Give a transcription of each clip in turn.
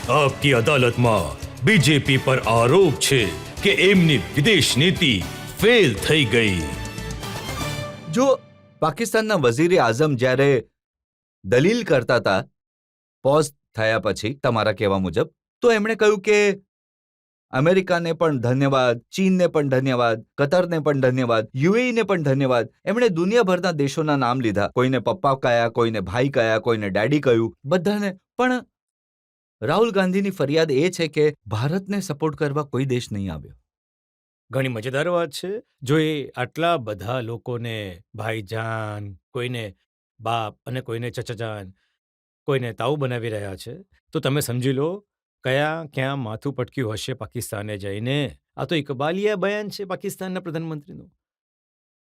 આપકી અદાલતમાં બીજેપી પર આરોપ છે કે એમની વિદેશ નીતિ ફેલ થઈ ગઈ. જો પાકિસ્તાનના વઝીરે આઝમ જ્યારે દલીલ કરતા હતા પોઝ થયા પછી તમારા કહેવા મુજબ, તો એમણે કહ્યું કે અમેરિકાને પણ ધન્યવાદ, ચીનને પણ ધન્યવાદ, કતરને પણ ધન્યવાદ, યુએઈને પણ ધન્યવાદ. એમણે દુનિયાભરના દેશોના નામ લીધા. કોઈને પપ્પા કયા, કોઈને ભાઈ કયા, કોઈને ડેડી કહ્યું, બધાને. પણ રાહુલ ગાંધીની ફરિયાદ એ છે કે ભારતને સપોર્ટ કરવા કોઈ દેશ નહીં આવ્યો. ઘણી મજેદાર વાત છે. જો એ આટલા બધા લોકોને ભાઈજાન, કોઈને બાપ અને કોઈને ચચાજાન, કોઈને તાઉ બનાવી રહ્યા છે, તો તમે સમજી લો ક્યાં માથું પટક્યું હશે પાકિસ્તાને જઈને. આ તો ઇકબાલિયા બયાન છે પાકિસ્તાનના પ્રધાનમંત્રીનું.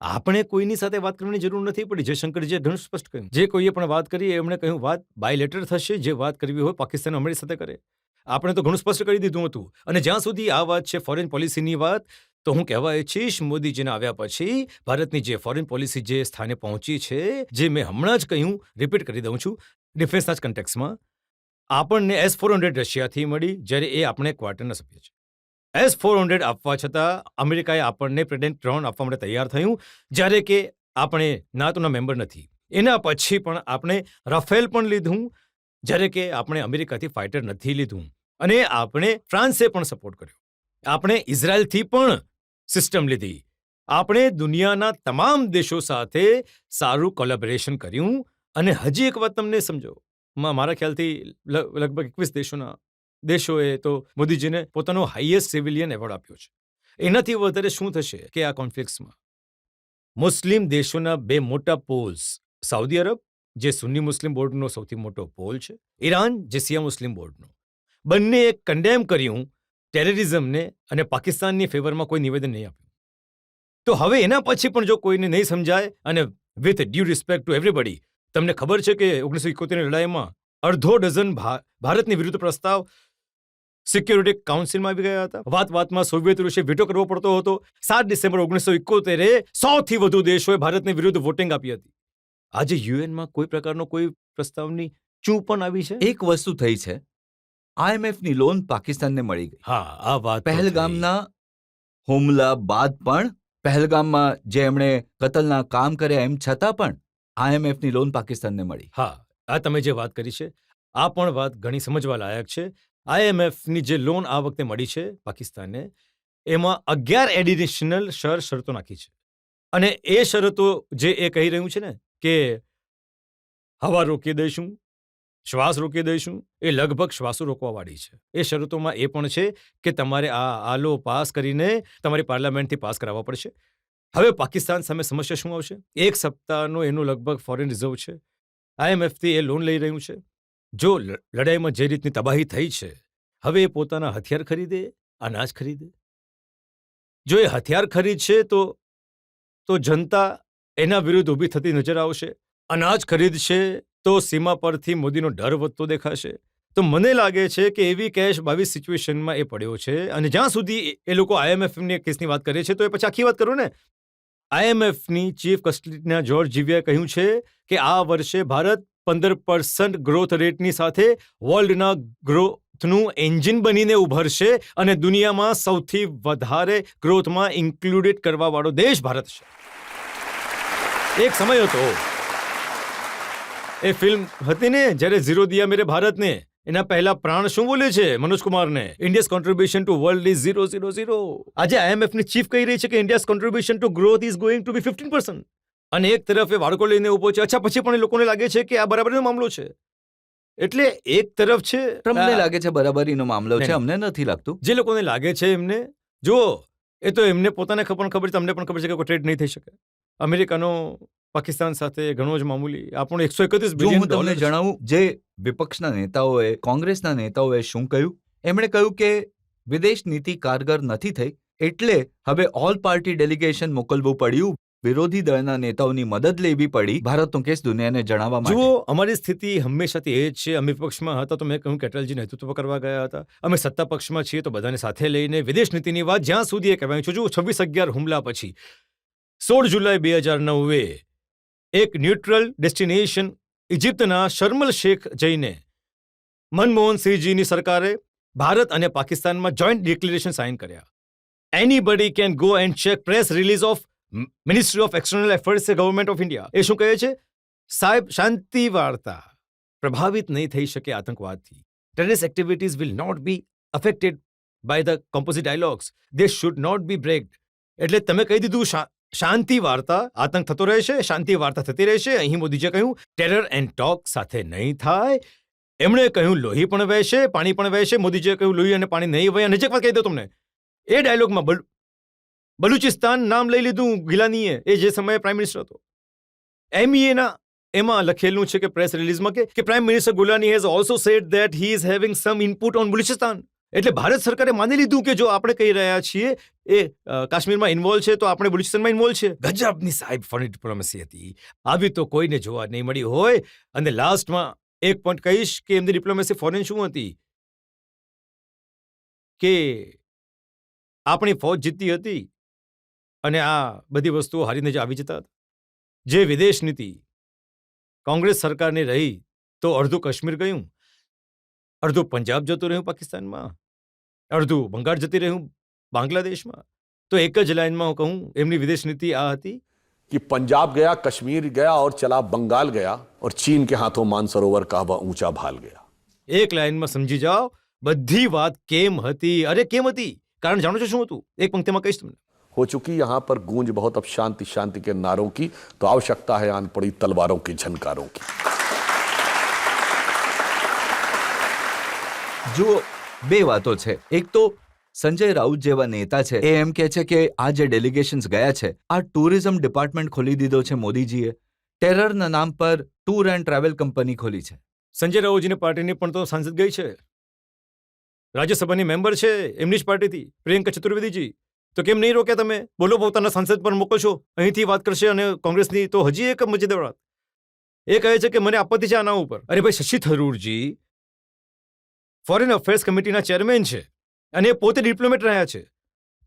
આપણે કોઈની સાથે વાત કરવાની જરૂર નથી પડી. જયશંકરજીએ ઘણું સ્પષ્ટ કહ્યું. જે કોઈએ પણ વાત કરી એમણે કહ્યું વાત બાયલેટર થશે. જે વાત કરવી હોય પાકિસ્તાન અમારી સાથે કરે. આપણે તો ઘણું સ્પષ્ટ કરી દીધું હતું. અને જ્યાં સુધી આ વાત છે ફોરેન પોલિસીની વાત, તો હું કહેવા ઈચ્છીશ મોદીજીના આવ્યા પછી ભારતની જે ફોરેન પોલિસી જે સ્થાને પહોંચી છે, જે મેં હમણાં જ કહ્યું, રિપીટ કરી દઉં છું, ડિફેન્સના જ કન્ટેક્સમાં આપણને S-400 રશિયાથી મળી, જ્યારે એ આપણે ક્વાર્ટરના સભ્ય છે. S-400 આપવા છતાં અમેરિકાએ આપણને પ્રેડેન્ટ ડ્રોન આપવા માટે તૈયાર થયું, જ્યારે કે આપણે નાટોના મેમ્બર નથી. એના પછી પણ આપણે રાફેલ પણ લીધું, જ્યારે કે આપણે અમેરિકાથી ફાઇટર નથી લીધું. અને આપણે ફ્રાન્સે પણ સપોર્ટ કર્યો. આપણે ઇઝરાયલથી પણ સિસ્ટમ લીધી. આપણે દુનિયાના તમામ દેશો સાથે સારું કોલેબોરેશન કર્યું. અને હજી એક વાત તમને સમજો, મારા ખ્યાલથી લગભગ 21 દેશોએ તો મોદીજીને પોતાનો હાઈએસ્ટ સિવિલિયન એવોર્ડ આપ્યો છે. એનાથી વધારે શું થશે કે આ કોન્ફ્લિક્ટ્સમાં મુસ્લિમ દેશોના 2 મોટા પોલ્સ, સાઉદી અરબ જે સુન્ની મુસ્લિમ બોર્ડનો સૌથી મોટો પોલ છે, ઈરાન જે શિયા મુસ્લિમ બોર્ડનો, બંને કન્ડેમ કર્યું ટેરરિઝમને અને પાકિસ્તાનની ફેવરમાં કોઈ નિવેદન નહીં આપ્યું. તો હવે એના પછી પણ જો કોઈને નહીં સમજાય, અને with due respect to everybody, તમને ખબર છે કે 1971ની લડાઈમાં અડધો ડઝન ભારતની વિરુદ્ધ પ્રસ્તાવ સિક્યોરિટી કાઉન્સિલમાં આવી ગયા હતા. વાતમાં સોવિયત રૂસે વીટો કરવો પડતો હતો. 7 ડિસેમ્બર 1971 100થી વધુ દેશોએ ભારતની વિરુદ્ધ વોટિંગ આપી હતી. આજે યુએનમાં કોઈ પ્રકારનો કોઈ પ્રસ્તાવની ચૂં પણ આવી છે. એક વસ્તુ થઈ છે, IMFની લોન પાકિસ્તાનને મળી ગઈ. હા, આ વાત પહેલગામના હુમલા બાદ પણ, પહેલગામમાં જે એમણે કતલના કામ કર્યા એમ છતાં પણ IMFની લોન પાકિસ્તાનને મળી. હા, આ તમે જે વાત કરી છે, આ પણ વાત ઘણી સમજવા લાયક છે. IMFની જે લોન આ વખતે મળી છે પાકિસ્તાનને, એમાં 11 એડિશનલ શરતો નાખી છે. અને એ શરતો જે એ કહી રહ્યું છે ને કે હવા રોકી દઈશું, શ્વાસ રોકી દઈશું, એ લગભગ શ્વાસો રોકવાવાળી છે. એ શરતોમાં એ પણ છે કે તમારે આ લો પાસ કરીને તમારી પાર્લામેન્ટથી પાસ કરાવવા પડશે. હવે પાકિસ્તાન સામે સમસ્યા શું આવશે? 1 સપ્તાહનો એનું લગભગ ફોરેન રિઝર્વ છે. IMFથી એ લોન લઈ રહ્યું છે. જો લડાઈમાં જે રીતની તબાહી થઈ છે, હવે એ પોતાના હથિયાર ખરીદે, અનાજ ખરીદે. જો એ હથિયાર ખરીદશે તો જનતા એના વિરુદ્ધ ઊભી થતી નજર આવશે. અનાજ ખરીદશે તો સીમા પરથી મોદીનો ડર વધતો દેખાશે. તો મને લાગે છે કે એવી કેશ 22 સિચ્યુએશનમાં એ પડ્યો છે. અને જ્યાં સુધી એ લોકો IMFની કેસની વાત કરે છે, તો એ પછી આખી વાત કરો ને. IMFની ચીફ કસ્ટડીના જ્યોર્જ જીવિયાએ કહ્યું છે કે આ વર્ષે ભારત 15% ગ્રોથ રેટની સાથે વર્લ્ડના ગ્રોથનું એન્જિન બનીને ઉભરશે અને દુનિયામાં સૌથી વધારે ગ્રોથમાં ઇન્ક્લુડેડ કરવાવાળો દેશ ભારત છે. એક સમય હતો, એ ફિલ્મ હતી ને જ્યારે ઝીરો દિયા મેરે ભારતને, એના પહેલા પ્રાણ શું બોલે છે મનોજ કુમારને? India's contribution to world is 000. આજે IMFની ચીફ કહી રહી છે કે India's contribution to growth is going to be 15%. અને એક તરફ એ બાળકો લઈને ઉભો છે. અચ્છા, પછી પણ એ લોકોને લાગે છે કે આ બરાબરીનો મામલો છે. એટલે એક તરફ છે, તમને લાગે છે બરાબરીનો મામલો છે, અમને નથી લાગતું. જે લોકોને લાગે છે એમને, જો એ તો એમને પોતાને ખબર છે, તમને પણ ખબર છે કે કોઈ ટ્રેડ નહીં થઈ શકે. અમેરિકાનો પાકિસ્તાન સાથે ઘણો જ મામૂલી, આપણો 131 બિલિયન હું તમને જણાવું, જે વિપક્ષના નેતાઓએ, કોંગ્રેસના નેતાઓએ શું કહ્યું? એમણે કહ્યું કે વિદેશ નીતિ કારગર નથી થઈ, એટલે હવે ઓલ પાર્ટી ડેલિગેશન મોકલવું પડ્યું, વિરોધી દળના નેતાઓની મદદ લેવી પડી ભારતનો કેસ દુનિયાને જણાવવા માટે. જુઓ, અમારી સ્થિતિ હંમેશાથી એ જ છે. અમે વિપક્ષમાં હતા તો મેં કહ્યું કે અટલજી નેતૃત્વ કરવા ગયા હતા. અમે સત્તા પક્ષમાં છીએ તો બધાને સાથે લઈને વિદેશ નીતિની વાત જ્યાં સુધી એ કહેવાય છે. જુઓ, 26/11 હુમલા પછી 16 જુલાઈ 2009 એક ન્યુટ્રલ ડેસ્ટિનેશન ઇજિપ્તના શર્મલ શેખ જઈને મનમોહન સિંહજીની સરકારે ભારત અને પાકિસ્તાનમાં જોઈન્ટ ડિક્લેરેશન સાઇન કર્યા. Anybody can go and check press release of ministry of external efforts government of India. એ શું કહે છે? સાહેબ, શાંતિ વાર્તા પ્રભાવિત નહીં થઈ શકે આતંકવાદથી. Terrorist activities will not be affected by the composite dialogues. They should not be breaked. એટલે તમે કહી દીધું શાંતિ વાર્તા, આતંક થતો રહેશે, શાંતિ વાર્તા થતી રહેશે. અહીં મોદીજીએ કહ્યું ટેરર એન્ડ ટોક સાથે નહીં થાય. એમણે કહ્યું લોહી પણ વહેશે, પાણી પણ વહેશે. મોદીજીએ કહ્યું લોહી અને પાણી નહીં વહે. અને એક વાત કહી દઉં તમને, એ ડાયલોગમાં બલુચિસ્તાન નામ લઈ લીધું ગિલાનીએ, એ જે સમયે પ્રાઇમ મિનિસ્ટર હતો. MEA એમાં લખેલું છે કે પ્રેસ રિલીઝમાં કે prime minister Gilani has also said that he is having some input on Balochistan. એટલે ભારત સરકારે માની લીધું કે જો આપણે કહી રહ્યા છીએ એ કાશ્મીરમાં ઇન્વોલ્વ છે તો આપણે બલુચિસ્તાનમાં ઇન્વોલ્વ છે. ગજબની સાહેબ ફોરેન ડિપ્લોમસી હતી. આવી તો કોઈને જોવા નહીં મળી હોય. અને લાસ્ટમાં એક પોઈન્ટ કહીશ કે એમની ડિપ્લોમસી ફોરેન શું હતી કે આપણી ફૌજ જીતતી હતી અને આ બધી વસ્તુઓ હારીને જ આવી જતા હતા. જે વિદેશ નીતિ કોંગ્રેસ સરકારની રહી તો અડધું કાશ્મીર ગયું, અડધું પંજાબ જતું રહ્યું પાકિસ્તાનમાં, અડધું બંગાળ જતી રહ્યું બાંગ્લાદેશમાં. તો એક જ લાઈનમાં હું કહું એમની વિદેશ નીતિ આ હતી कि पंजाब गया, कश्मीर गया और चला बंगाल गया और चीन के हाथों मानसरोवर का वह ऊंचा भाल गया. એક લાઈનમાં સમજી જાઓ બધી વાત કેમ હતી. અરે કેમ હતી? કારણ જાણો છો શું હતું? એક પંક્તિમાં કહીશ તમને. हो चुकी यहाँ पर गूंज बहुत अब शांति शांति के नारों की, तो आवश्यकता है आन पड़ी तलवारों की झनकारों की. જુઓ, બે વાતો છે. એક તો સંજય રાઉત જેવા નેતા છે એ એમ કહે છે કે આ જે ડેલિગેશન્સ ગયા છે, આ ટુરિઝમ ડિપાર્ટમેન્ટ ખોલી દીધો છે મોદીજીએ. ટેરરના નામ પર ટૂર એન્ડ ટ્રાવેલ કંપની ખોલી છે. સંજય રાઉતજીની પાર્ટીની પણ તો સાંસદ ગઈ છે, રાજ્યસભાની મેમ્બર છે એમની જ પાર્ટીથી, પ્રિયંકા ચતુર્વેદીજી. તો કેમ નહીં રોક્યા તમે? બોલો, પોતાના સાંસદ પર મોકલશો, અહીંથી વાત કરશે. અને કોંગ્રેસની તો હજી એક મજેદાર વાત એ કહે છે કે મને આપત્તિ છે આના ઉપર. અરે ભાઈ, શશી થરૂરજી ફોરેન અફેર્સ કમિટીના ચેરમેન છે અને એ પોતે ડિપ્લોમેટ રહ્યા છે.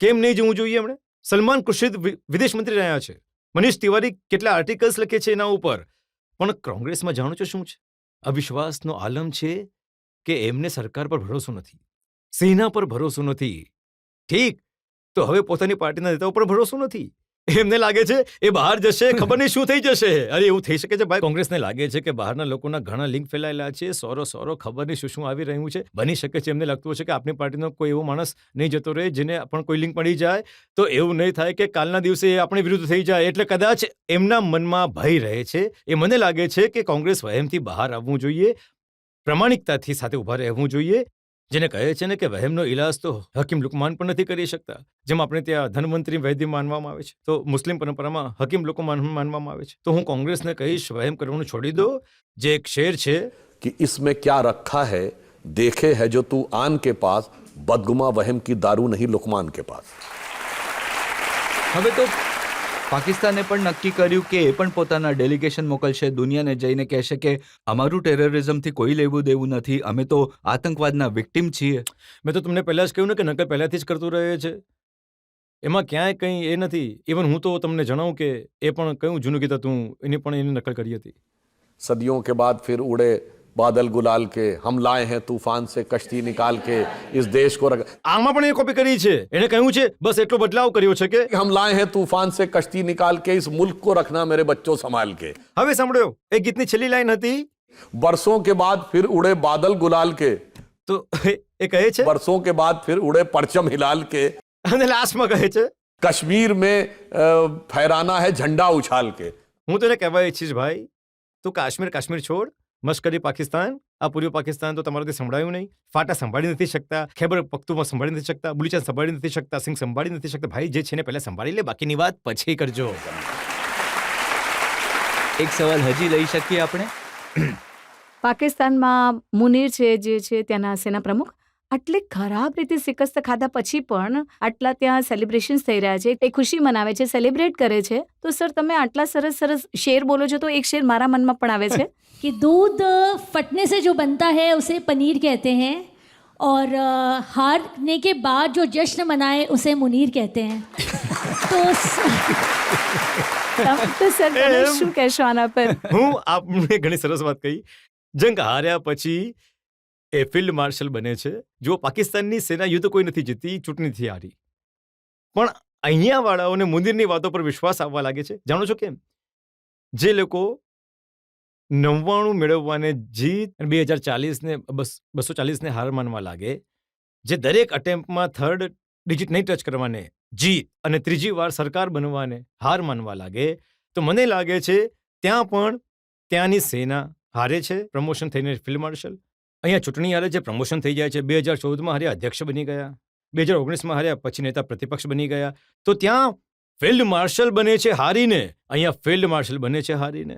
કેમ નહીં જવું જોઈએ એમણે? સલમાન ખુરશીદ વિદેશ મંત્રી રહ્યા છે. મનીષ તિવારી કેટલા આર્ટિકલ્સ લખે છે એના ઉપર. પણ કોંગ્રેસમાં જાણો છો શું છે? અવિશ્વાસનો આલમ છે કે એમને સરકાર પર ભરોસો નથી, સેના પર ભરોસો નથી. ઠીક, તો હવે પોતાની પાર્ટીના નેતાઓ પર ભરોસો નથી. એમને લાગે છે એ બહાર જશે, ખબર નહીં શું થઈ જશે. અરે એવું થઈ શકે છે ભાઈ. કોંગ્રેસને લાગે છે કે બહારના લોકોના ઘણા લિંક ફેલાયેલા છે, સોરો ખબર નહીં શું આવી રહ્યું છે. બની શકે છે એમને લાગતું હશે કે આપણી પાર્ટીનો કોઈ એવો માણસ નહીં જતો રહે જેને પણ કોઈ લિંક મળી જાય તો એવું નહીં થાય કે કાલના દિવસે એ આપણી વિરુદ્ધ થઈ જાય. એટલે કદાચ એમના મનમાં ભય રહે છે. એ મને લાગે છે કે કોંગ્રેસ વહેમથી બહાર આવવું જોઈએ, પ્રામાણિકતાથી સાથે ઊભા રહેવું જોઈએ. જેને કહે છે ને કે વહેમનો ઇલાજ તો હકીમ લુકમાન પણ નથી કરી શકતા. જેમ આપણે ત્યાં ધન્વંતરી વૈદ્ય માનવામાં આવે છે, તો મુસ્લિમ પરંપરામાં હકીમ લુકમાન માનવામાં આવે છે. તો હું કોંગ્રેસને કહીશ વહેમ કરવાનું છોડી દો. જે એક શેર છે कि इसमें क्या रखा है देखे है जो तू आन के पास, बदगुमा वहम की दारू नहीं लुकमान के पास. હવે તો પાકિસ્તાને પણ નક્કી કર્યું કે એ પણ પોતાના ડેલિગેશન મોકલશે, દુનિયાને જઈને કહેશે કે અમારું ટેરરિઝમથી કોઈ લેવું દેવું નથી, અમે તો આતંકવાદના વિક્ટિમ છીએ. મેં તો તમને પહેલા જ કહ્યું ને કે નકલ પહેલાથી જ કરતું રહે છે. એમાં ક્યાંય કંઈ એ નથી. ઇવન હું તો તમને જણાવું કે એ પણ કયું જૂનું ગીત હતું એની પણ એની નકલ કરી હતી. सदियों के बाद फिर उड़े बादल गुलाल के, हम लाए हैं तूफान से कश्ती निकाल के इस देश को આમાં પણ એ કોપી કરી છે. એને કહ્યું છે બસ એટલો બદલાવ કર્યો છે કે हम लाए हैं तूफान से कश्ती निकाल के, इस मुल्क को रखना मेरे बच्चों संभाल के. હવે સાંભળ્યો, એ ગીતની છેલ્લી લાઈન હતી बरसों के बाद फिर उड़े बादल गुलाल के, તો એ કહે છે बरसों के बाद फिर उड़े परचम हिलाल के, અને લાસ્ટમાં કહે છે कश्मीर में फहराना है झंडा उछाल के. હું તને કહેવા ઈચ્છીશ ભાઈ, તું કાશ્મીર છોડ, મશ્કરી પાકિસ્તાન, આ પૂર્વ પાકિસ્તાન તો તમારાથી સંભળાયું નહીં. ફાટા સંભાળી નથી શકતા, ખૈબર પખ્તુમાં સંભાળી નથી શકતા, બલુચિસ્તાન સંભાળી નથી શકતા, સિંહ સંભાળી નથી શકતા. ભાઈ જે છે ને પહેલા સંભાળી લે, બાકીની વાત પછી કરજો. એક સવાલ હજી લઈ શકીએ આપણે? પાકિસ્તાનમાં મુનીર છે જે છે ત્યાંના સેના પ્રમુખ, આટલી ખરાબ રીતે શિકસ્ત ખાધા પછી પણ આટલા ત્યાં સેલિબ્રેશન્સ થઈ રહ્યા છે, એ ખુશી મનાવે છે, સેલિબ્રેટ કરે છે. તો સર તમે આટલા સરસ શેર બોલો છો, તો એક શેર મારા મનમાં પણ આવે છે कि दूध फटने से जो बनता है उसे पनीर कहते हैं और हारने के बाद जो जश्न मनाए उसे मुनीर कहते हैं. तो તો સર તમે શું કહેશો આના પર? હું આપને ઘણી સરસ વાત કહી. જંગ હાર્યા પછી એ ફિલ્ડ માર્શલ બને છે. જો પાકિસ્તાનની સેના યુદ્ધ કોઈ નથી જીતી, ચૂંટણીથી હારી. પણ અહીંયા વાળાઓને મુનીરની વાતો પર વિશ્વાસ આવવા લાગે છે. જાણો છો કેમ? જે લોકો 99 મેળવવાને જીત અને 2040 ને 240 ને હાર માનવા લાગે, જે દરેક અટેમ્પ્ટમાં થર્ડ ડિજિટ નહીં ટચ કરવાને જીત અને ત્રીજી વાર સરકાર બનવાને હાર માનવા લાગે, તો મને લાગે છે ત્યાં પણ ત્યાંની સેના હારે છે, પ્રમોશન થઈને ફિલ્ડ માર્શલ. અહીંયા ચૂંટણી હારે છે, પ્રમોશન થઈ જાય છે. 2014માં હાર્યા, અધ્યક્ષ બની ગયા. 2019માં હાર્યા, પછી નેતા પ્રતિપક્ષ બની ગયા. તો ત્યાં ફિલ્ડ માર્શલ બને છે હારીને, અહીંયા ફિલ્ડ માર્શલ બને છે હારીને.